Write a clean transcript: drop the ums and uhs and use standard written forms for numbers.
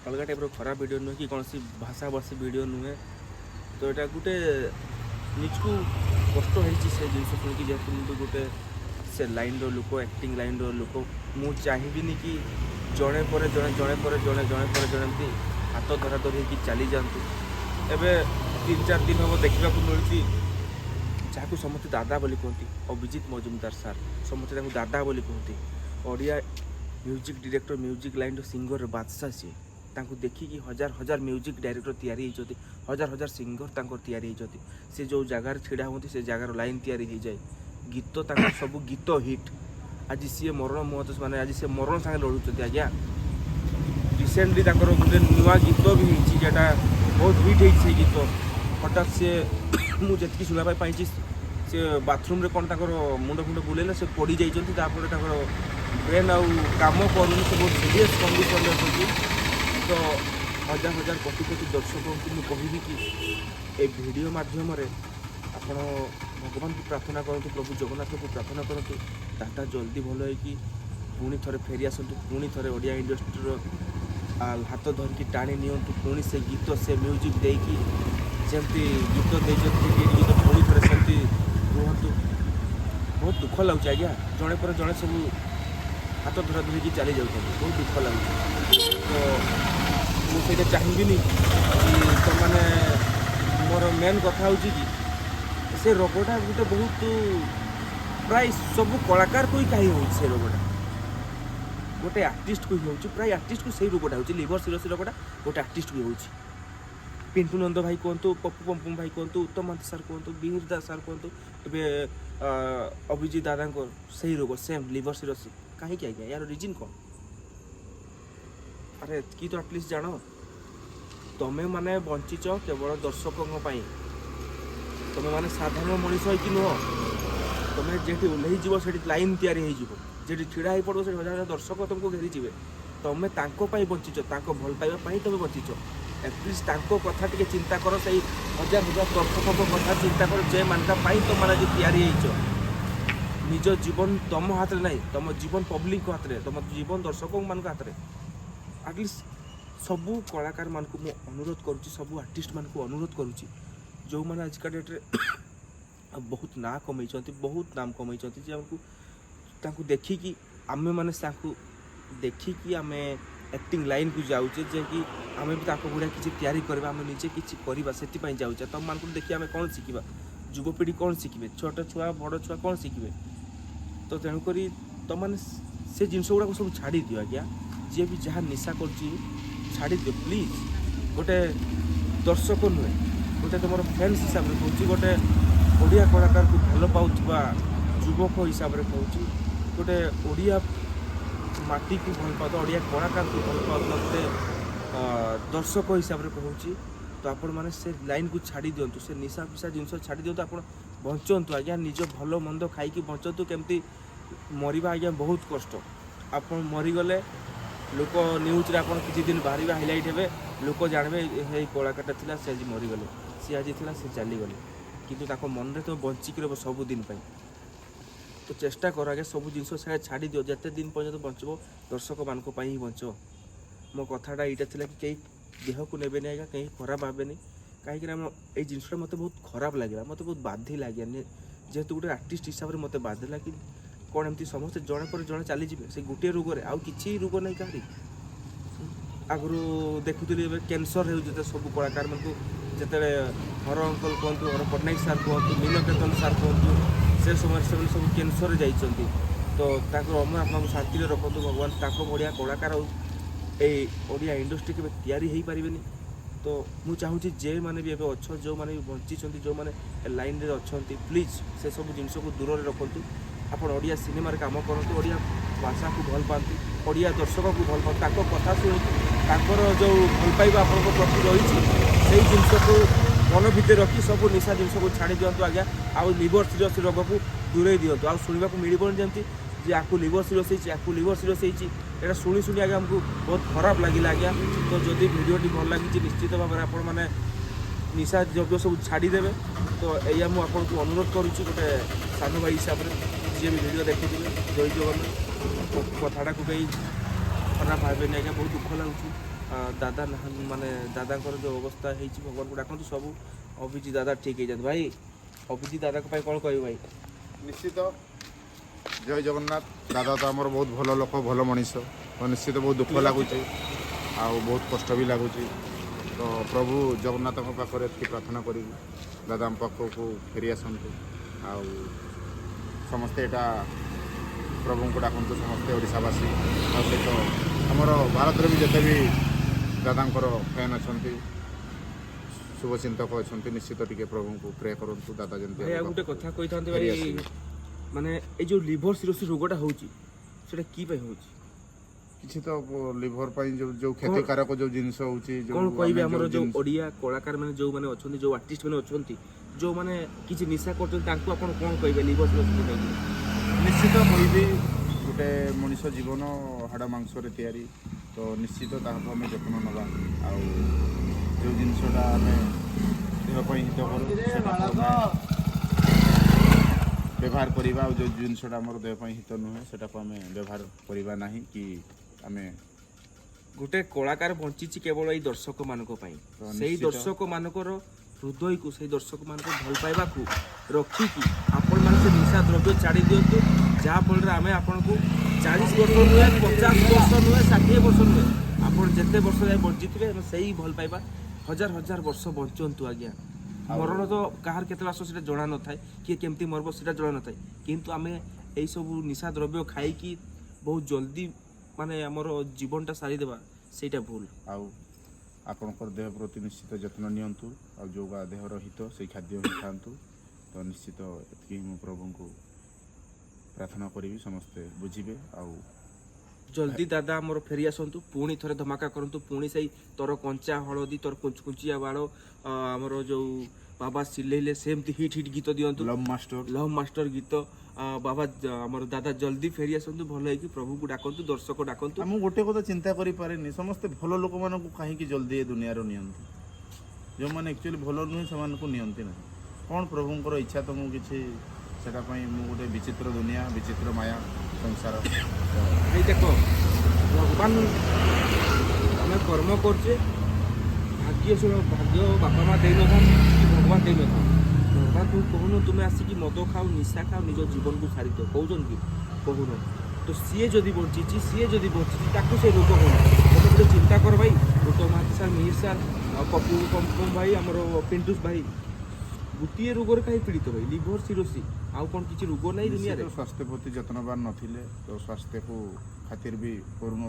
अलग टाइप खराब वीडियो नुहे कि कौन भाषा भाषी वीडियो नुहे तो यहाँ गोटे निजकू कष्ट होती से जिन शुणी जेहतु मुझे गोटे से लाइन लोक एक्टिंग लाइन लोक मु चाहिए कि जड़े पर जड़े जड़े पर जड़े जड़े पर जड़े हाथ धरा धरी हो चली जातु एवं 3-4 दिन हम देखा मिलूँ जहाँ समस्त दादा बोली कहती अभिजीत मजुमदार सार समस्ते दादा बोली कहती Odia music director music line singer बादशाह सी देखिकी हजार हजार म्यूजिक डायरेक्टर तैयारी होती हजार हजार सिंगर तैयारी होती से जो जगार छिड़ा होती से जगार लाइन तैयारी हो जाए गीत सब गीत हिट आज सी मरण मुहत माने आज सी मरण सागे लड़ुंट आज्ञा रिसेंटली गोटे नुआ गीत भी होता बहुत हिट हो गीत हठात से मुझे शुणा पाई से बाथरूम कौन मुंड फुंड बुलेले से पड़ जापर ब्रेन आउ कम कर बहुत सीरीयस कंडीशन अच्छी तो हजार हजार कोटी कोटी दर्शक को मुझे कि ए वीडियो माध्यम आपण भगवान को प्रार्थना करूँ प्रभु जगन्नाथ को प्रार्थना करूँ दादा जल्दी भल हो पुणी थे फेरी आसतु पुणी थे ओडिया इंडस्ट्री हाथ धरिकी टाणी नियंतु पुणी से गीत से म्यूजिक देकी जमती गीत देती गीत पुणी थे सेमती रुहतु बहुत दुख लगुच आज्ञा जड़े पर जड़े सब हाथ धरा धरिकी चली जाऊँ बहुत दुख लगुच तो मुझे चाहिए कि तुमने मोर मेन कथा हूँ कि से रोगटा गोटे बहुत प्राय सब कलाकार को ही कहीं हो रोगटा गोटे आर्टिस्ट को ही हो प्राय आर्टिस्ट को सही रोगटा हो लिवर सिरोसी रोगटा गोटे आर्टिस्ट को हो पिंटू नंद भाई कहतु पप्पू पम्पू भाई कहतु उत्तम महांती सार कहतु बीर दास सार कहतु अभिजीत दादा सही रोग सेम लिवर सिरोसी कहीं आज्ञा यार रिजन कौन अरे कि तो एटलिस्ट जान तमें माने बंचीच केवल दर्शकों तुम्हें माने साधारण मनीष हो नुह तुम्हें जेठी ओह्लैज से लाइन तैयारी जेठी छिड़ा हो पड़ो से हजार हजार दर्शक तुमको घेरीजे तुम्हें बंचीच भल पाइबा तुम्हें बंचीच एटलिस्ट कथा टे चिंता कर से हजार हजार दर्शकों कथा चिंता कर जे मानका तुम मैंने तैयारी निज जीवन तुम हाथ में ना तुम जीवन पब्लिक हाथ में तुम जीवन दर्शकों मान हाथ में एटलिस्ट सबू कलाकार मान को अनुरोध करुँच सबू आर्टिस्ट मान को अनुरोध करुँच जो मैंने आजका डेट्रे बहुत ना कमे बहुत नाम कमे हमको देखिकी आम मैंने देखिकी आम एक्टिंग लाइन को जाऊे जे कि आम भी भाया किसी तैयारी करवा आम निजे किसी करवा से जाऊे तुम मान देखिए आम कौन शिखा युवपीढ़ी कौन शिखे छोट छुआ बड़ छुआ कौन शिखे तो तेणुक तुम मैंने से जिनस गुड़ा सब छाड़ी दियो आज्ञा जी भी जहाँ निशा कर छाड़ी दियो प्लीज गोटे दर्शक नुहे गोटे तुम फैंस हिसाब से कहूँ गोटे ओडिया कलाकार को भल पाउथबा युवक हिसाब से कहूँ गोटे ओडिया माटी को भल पाता ओडिया कलाकार को भल पाते दर्शक हिसाब से कहूँ तो आपण मैंने से लाइन को छाड़ी दिंतु से निशा फिशा जिनस छाड़ी दिंतु आप बंचतु आज्ञा निज भल मंद खाई बंचतु केमती मरवा आज्ञा बहुत कष्ट आप मरीगले लोक न्यूज आप किसी दिन बाहर हाइलाइट हे लोक जानवे ये कलाकार था से आज मरीगले सी आज थी सी चलीगले कितु मन में तुम बंचिक रह सबुदिन तो चेष्टा कर आगे सब जिन छाड़ी दियो जिते दिन पर्यटन बचब दर्शक मान ही बच मो कथाटा यहाँ था कि कई देह को नेबे आज्ञा कहीं खराब भावे कहीं ये जिनसा मत बहुत खराब लगे मत बहुत बाधी लगे जेहेतु गोटे आर्टिस्ट हिसाब से मत बाधिला कि कौन एमती समस्ते जड़े पर जड़े चलीजे से गोटे रोग आउ कि रोग नहीं कहीं आगु देखुली कैंसर हो सब कलाकार मान जिते हर अंकल कहतु हर पट्टनायक सार कहतु नीलकेतन सार कहतु से समय से सब कैंसर जाइंट तो अमर आत्मा को शांति रखु भगवान बढ़िया कलाकार ओडिया इंडस्ट्री के तैयारी हो पारे तो मुझे चाहूँगी जे मैंने भी अच्छे जो मैंने भी बंची जो मैंने लाइन में अच्छा प्लीज से सब जिनस को दूर रखु आप ओडिया सिनेमा काम करते ओडिया भाषा को भल पाती ओडिया दर्शक को भल पाती कथा शुणी जो भल पाइबा आप प्रति रही से जिनस को मन भितर रखी सब निशा जिनस को छाड़ी दिंतु आज्ञा आउ लिवर सिरोस रोग को दूरे दिंतु आ शुणा मिलबन जमी जे आपको लिवर सिरोस आपको लिवर सिरोस यहाँ शुणी शुणी आगे हमको बहुत खराब लगे आज्ञा तो जदि भिडटी भल लगी निश्चित भाव में आपण मैंने निशा द्रव्य सब छाड़ीदे तो या मुझे अनुरोध करुँच गोटे सान भाई हिसाब से जी भी भिड देखी जय जगन्नाथ कथाटा को कहीं ଖରାପ ଭାବେନି ଆଜ୍ଞା, ବହୁତ ଦୁଃଖ ଲାଗୁଛି। ଦାଦା ମାନେ ଦାଦାଙ୍କର ଯେଉଁ ଅବସ୍ଥା ହେଇଛି ଭଗବାନଙ୍କୁ ଡାକନ୍ତୁ ସବୁ ଅଭିଜିତ ଦାଦା ଠିକ୍ ହେଇଯାଆନ୍ତୁ। ଭାଇ ଅଭିଜିତ ଦାଦାଙ୍କ ପାଇଁ କ'ଣ କହିବେ ଭାଇ? ନିଶ୍ଚିତ ଜୟ ଜଗନ୍ନାଥ। ଦାଦା ତ ଆମର ବହୁତ ଭଲ ଲୋକ, ଭଲ ମଣିଷ। ତ ନିଶ୍ଚିତ ବହୁତ ଦୁଃଖ ଲାଗୁଛି ଆଉ ବହୁତ କଷ୍ଟ ବି ଲାଗୁଛି। ତ ପ୍ରଭୁ ଜଗନ୍ନାଥଙ୍କ ପାଖରେ ଏତିକି ପ୍ରାର୍ଥନା କରିବୁ ଦାଦା ଆମ ପାଖକୁ ଫେରି ଆସନ୍ତୁ। ଆଉ ସମସ୍ତେ ଏଇଟା ପ୍ରଭୁଙ୍କୁ ଡାକନ୍ତୁ, ସମସ୍ତେ ଓଡ଼ିଶାବାସୀ। ତା ସହିତ ଆମର ଭାରତରେ ବି ଯେତେ ବି ଦାଦାଙ୍କର ଫ୍ୟାନ୍ ଅଛନ୍ତି, ଶୁଭଚିନ୍ତକ ଅଛନ୍ତି, ନିଶ୍ଚିତ ଟିକେ ପ୍ରଭୁଙ୍କୁ ପ୍ରେ କରନ୍ତୁ ଦାଦା ଯେମିତି ଭାଇ ଆଉ ଗୋଟେ କଥା କହିଥାନ୍ତେ ଭାଇ, ମାନେ ଏଇ ଯେଉଁ ଲିଭର ସିରୋସିସ୍ ରୋଗଟା ହେଉଛି ସେଇଟା କି ପାଇଁ ହେଉଛି? କିଛି ତ ଲିଭର ପାଇଁ ଯୋଉ କ୍ଷତିକାରକ ଯୋଉ ଜିନିଷ ହେଉଛି, କ'ଣ କହିବେ ଆମର ଯେଉଁ ଓଡ଼ିଆ କଳାକାର ମାନେ ଯେଉଁମାନେ ଅଛନ୍ତି, ଯେଉଁ ଆର୍ଟିଷ୍ଟ ମାନେ ଅଛନ୍ତି, ଯେଉଁମାନେ କିଛି ନିଶା କରୁଛନ୍ତି, ତାଙ୍କୁ ଆପଣ କ'ଣ କହିବେ ଲିଭର ସିରୋସିସ୍ ନେଇକି? ନିଶ୍ଚିତ କହିବି, ଗୋଟେ ମଣିଷ ଜୀବନ ହାଡ଼ ମାଂସରେ ତିଆରି, ତ ନିଶ୍ଚିତ ତାହାକୁ ଆମେ ଯତ୍ନ ନେବା। ଆଉ ଯେଉଁ ଜିନିଷଟା ଆମେ ଦେହ ପାଇଁ ହିତକର ସେଟାକୁ ଆମେ ବ୍ୟବହାର କରିବା, ଆଉ ଯେଉଁ ଜିନିଷଟା ଆମର ଦେହ ପାଇଁ ହିତ ନୁହେଁ ସେଟାକୁ ଆମେ ବ୍ୟବହାର କରିବା ନାହିଁ। କି ଆମେ ଗୋଟେ କଳାକାର ବଞ୍ଚିଛି କେବଳ ଏଇ ଦର୍ଶକମାନଙ୍କ ପାଇଁ। ସେଇ ଦର୍ଶକମାନଙ୍କର ହୃଦୟକୁ, ସେଇ ଦର୍ଶକମାନଙ୍କ ଭଲ ପାଇବାକୁ ରଖିକି ଆପଣମାନେ ସେ ନିଶା ଦ୍ରବ୍ୟ ଛାଡ଼ି ଦିଅନ୍ତୁ, ଯାହାଫଳରେ ଆମେ ଆପଣଙ୍କୁ 40 ବର୍ଷ ନୁହେଁ, 50 ବର୍ଷ ନୁହେଁ, 60 ବର୍ଷ ନୁହେଁ, ଆପଣ ଯେତେ ବର୍ଷ ଯାଏ ବଞ୍ଚିଥିବେ ଆମେ ସେଇ ଭଲ ପାଇବା ହଜାର ହଜାର ବର୍ଷ ବଞ୍ଚନ୍ତୁ ଆଜ୍ଞା। ମରଣ ତ କାହାର କେତେବେଳେ ଆସିବ ସେଇଟା ଜଣା ନଥାଏ, କିଏ କେମିତି ମରିବ ସେଇଟା ଜଣା ନଥାଏ, କିନ୍ତୁ ଆମେ ଏଇସବୁ ନିଶା ଦ୍ରବ୍ୟ ଖାଇକି ବହୁତ ଜଲ୍ଦି ମାନେ ଆମର ଜୀବନଟା ସାରିଦେବା ସେଇଟା ଭୁଲ। ଆଉ ଆପଣଙ୍କର ଦେହ ପ୍ରତି ନିଶ୍ଚିତ ଯତ୍ନ ନିଅନ୍ତୁ, ଆଉ ଯୋଉଟା ଦେହର ହିତ ସେଇ ଖାଦ୍ୟ ହିଁ ଖାଆନ୍ତୁ। ତ ନିଶ୍ଚିତ ଏତିକି ମୁଁ ପ୍ରଭୁଙ୍କୁ ପ୍ରାର୍ଥନା କରିବି, ସମସ୍ତେ ବୁଝିବେ। ଆଉ ଜଲ୍ଦି ଦାଦା ଆମର ଫେରି ଆସନ୍ତୁ, ପୁଣି ଥରେ ଧମାକା କରନ୍ତୁ, ପୁଣି ସେଇ ତୋର କଞ୍ଚା ହଳଦୀ, ତୋର କୁଞ୍ଚକୁଞ୍ଚିଆ ବାଳ, ଆମର ଯେଉଁ ବାବା ସିଲେଇଲେ ସେମିତି ହିଟ୍ ହିଟ୍ ଗୀତ ଦିଅନ୍ତୁ, ଲଭ୍ ମାଷ୍ଟର ଗୀତ। ବାବା ଆମର ଦାଦା ଜଲ୍ଦି ଫେରି ଆସନ୍ତୁ, ଭଲ ହେଇକି ପ୍ରଭୁଙ୍କୁ ଡାକନ୍ତୁ, ଦର୍ଶକ ଡାକନ୍ତୁ। ମୁଁ ଗୋଟେ କଥା ଚିନ୍ତା କରିପାରେନି, ସମସ୍ତେ ଭଲ ଲୋକମାନଙ୍କୁ କାହିଁକି ଜଲ୍ଦି ଏ ଦୁନିଆରୁ ନିଅନ୍ତି? ଯେଉଁମାନେ ଆକ୍ଚୁଆଲି ଭଲ ନୁହେଁ ସେମାନଙ୍କୁ ନିଅନ୍ତି ନାହିଁ। କ'ଣ ପ୍ରଭୁଙ୍କର ଇଚ୍ଛା ତ ମୁଁ କିଛି ସେଟା ପାଇଁ ମୁଁ ଗୋଟେ ବିଚିତ୍ର ଦୁନିଆ, ବିଚିତ୍ର ମାୟା ସଂସାର। ଭାଇ ଦେଖ, ଭଗବାନ ଆମେ କର୍ମ କରୁଛେ, ଭାଗ୍ୟ ଶୁଣ, ଭାଗ୍ୟ ବାପା ମା ଦେଇନଥାନ୍ତି କି ଭଗବାନ ଦେଇନଥାନ୍ତି। ଭଗବାନ ତୁ କହୁନୁ ତୁମେ ଆସିକି ମଦ ଖାଉ, ନିଶା ଖାଉ, ନିଜ ଜୀବନକୁ ସାରିଦିଅ, କହୁଛନ୍ତି କି? କହୁନ ତ। ସିଏ ଯଦି ବଞ୍ଚିଛି, ତାକୁ ସେ ରୋଗ ହଉନି। ତମେ ଗୋଟେ ଚିନ୍ତା କର ଭାଇ, doctor Mohanty sir, Mihir sir, Papu Pampam ଭାଇ, ଆମର ପିଣ୍ଟୁସ ଭାଇ, ଗୋଟିଏ ରୋଗରେ କାହିଁ ପୀଡ଼ିତ ଭାଇ? ଲିଭର ସିରୋସିସ୍, ଆଉ କ'ଣ କିଛି ରୋଗ ନାହିଁ ଦୁନିଆରେ? ସ୍ୱାସ୍ଥ୍ୟ ପ୍ରତି ଯତ୍ନବାନ ନଥିଲେ, ତ ସ୍ୱାସ୍ଥ୍ୟକୁ ଖାତିର ବି କରୁନଥିଲେ।